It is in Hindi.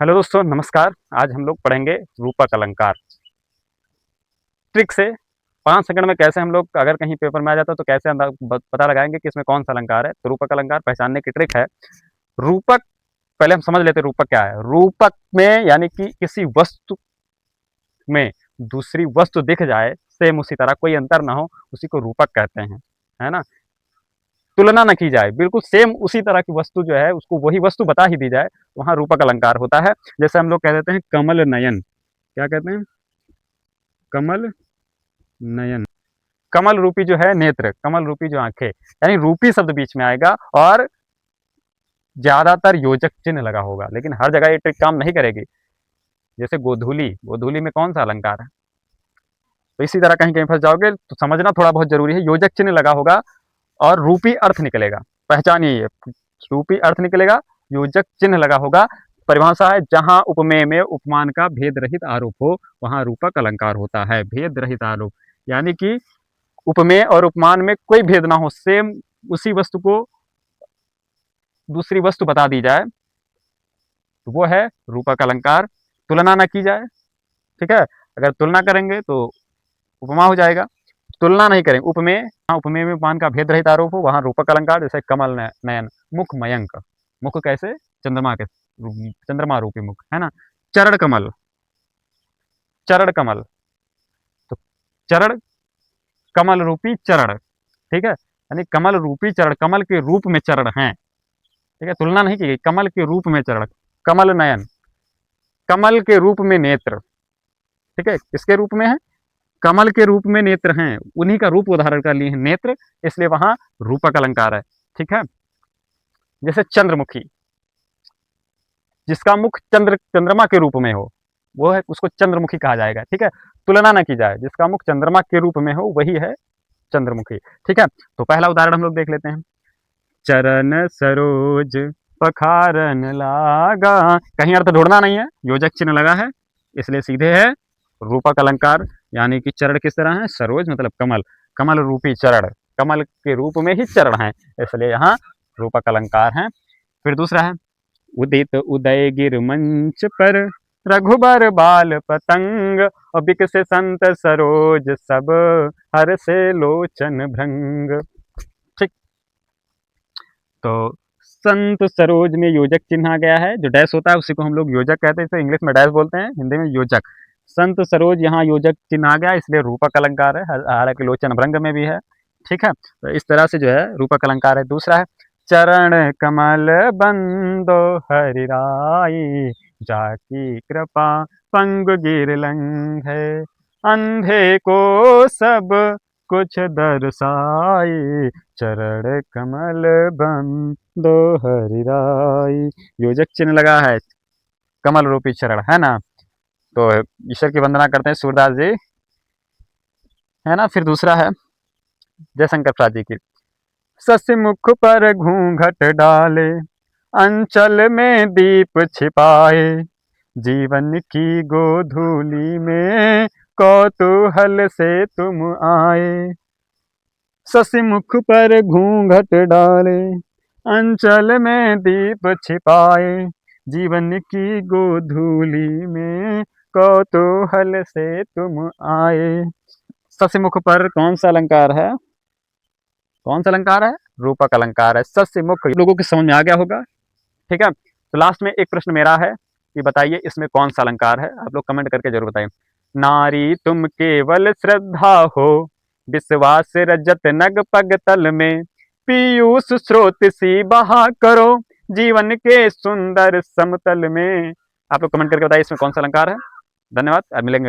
हेलो दोस्तों, नमस्कार। आज हम लोग पढ़ेंगे रूपक अलंकार। ट्रिक से 5 सेकंड में कैसे हम लोग अगर कहीं पेपर में आ जाता है तो कैसे पता लगाएंगे कि इसमें कौन सा अलंकार है। तो रूपक अलंकार पहचानने की ट्रिक है। रूपक पहले हम समझ लेते हैं रूपक क्या है। रूपक में यानी कि किसी वस्तु में दूसरी वस्तु दिख जाए सेम उसी तरह, कोई अंतर ना हो, उसी को रूपक कहते हैं, है ना। तुलना ना की जाए, बिल्कुल सेम उसी तरह की वस्तु जो है उसको वही वस्तु बता ही दी जाए, वहाँ रूपक अलंकार होता है। जैसे हम लोग कह देते हैं कमल नयन। क्या कहते हैं? कमल नयन। कमल रूपी जो है नेत्र, कमल रूपी जो आंखें, यानी रूपी शब्द बीच में आएगा और ज्यादातर योजक चिन्ह लगा होगा, लेकिन हर जगह ये ट्रिक काम नहीं करेगी। जैसे गोधूली, गोधूली में कौन सा अलंकार है? तो इसी तरह कहीं कहीं फंस जाओगे, तो समझना थोड़ा बहुत जरूरी है। योजक चिन्ह लगा होगा और रूपी अर्थ निकलेगा। पहचानिए ये, रूपी अर्थ निकलेगा, योजक चिन्ह लगा होगा। परिभाषा है, जहां उपमेय में उपमान का भेद रहित आरोप हो वहां रूपक अलंकार होता है। भेद रहित आरोप यानी कि उपमेय और उपमान में कोई भेद ना हो, सेम उसी वस्तु को दूसरी वस्तु बता दी जाए, तो वो है रूपक अलंकार। तुलना ना की जाए, ठीक है। अगर तुलना करेंगे तो उपमा हो जाएगा। तुलना नहीं करेंगे, उपमेय, हाँ, उपमेय में उपमान का भेद रहित आरोप हो वहां रूपक अलंकार। जैसे कमल नयन, मुख मयंक। मुख कैसे? चंद्रमा के, चंद्रमा रूपी मुख, है ना। चरण कमल, चरण कमल, तो चरण, कमल रूपी चरण, ठीक है। यानी कमल रूपी चरण, कमल के रूप में चरण हैं, ठीक है। तुलना नहीं की गई, कमल के रूप में चरण। कमल नयन, कमल के रूप में नेत्र, ठीक है। किसके रूप में है? कमल के रूप में नेत्र हैं, उन्हीं का रूप उदाहरण कर लिए हैं नेत्र, इसलिए वहां रूपक अलंकार है, ठीक है। जैसे चंद्रमुखी, जिसका मुख चंद्रमा के रूप में हो वो है, उसको चंद्रमुखी कहा जाएगा, ठीक है। तुलना ना की जाए, जिसका मुख चंद्रमा के रूप में हो वही है चंद्रमुखी, ठीक है। तो पहला उदाहरण हम लोग देख लेते हैं। चरण सरोज पखारन लागा, कहीं अर्थ ढूंढना नहीं है, योजक चिन्ह लगा है, इसलिए सीधे है रूपक अलंकार। यानी कि चरण किस तरह है? सरोज मतलब कमल, कमल रूपी चरण, कमल के रूप में ही चरण है, इसलिए यहाँ रूपक अलंकार है। फिर दूसरा है, उदित उदय गिर मंच पर रघुबर बाल पतंग, और बिकसे संत सरोज सब हर से लोचन भृंग, ठीक। तो संत सरोज में योजक चिन्ह आ गया है, जो डैश होता है उसी को हम लोग योजक कहते हैं, इसे इंग्लिश में डैश बोलते हैं, हिंदी में योजक। संत सरोज यहाँ योजक चिन्ह आ गया, इसलिए रूपक अलंकार है, हालांकि लोचन भृंग में भी है, ठीक है। तो इस तरह से जो है रूपक अलंकार है। दूसरा है, चरण कमल बंदो हरिराई, जाकी कृपा पंग गिर लंघ है, अंधे को सब कुछ दर्शाई, चरण कमल बंदो हरिराई। योजक चिन्ह लगा है, कमल रूपी चरण, है ना। तो ईश्वर की वंदना करते हैं सूरदास जी, है ना। फिर दूसरा है जयशंकर प्रसाद जी की, ससमुख पर घूंघट डाले, अंचल में दीप छिपाए, जीवन की गोधूली में कौतूहल से तुम आए। ससमुख पर घूंघट डाले, अंचल में दीप छिपाए, जीवन की गोधूली में कौतूहल से तुम आए। ससमुख पर कौन सा अलंकार है? कौन सा अलंकार है? रूपक अलंकार है। सस्यमुख लोगों की समझ में आ गया होगा, ठीक है। तो लास्ट में एक प्रश्न मेरा है कि बताइए इसमें कौन सा अलंकार है, आप लोग कमेंट करके जरूर बताइए। नारी तुम केवल श्रद्धा हो, विश्वास रजत नग पग तल में, पीयूष स्रोत सी बहा करो, जीवन के सुंदर समतल में। आप लोग कमेंट करके बताइए इसमें कौन सा अलंकार है। धन्यवाद, अब मिलेंगे।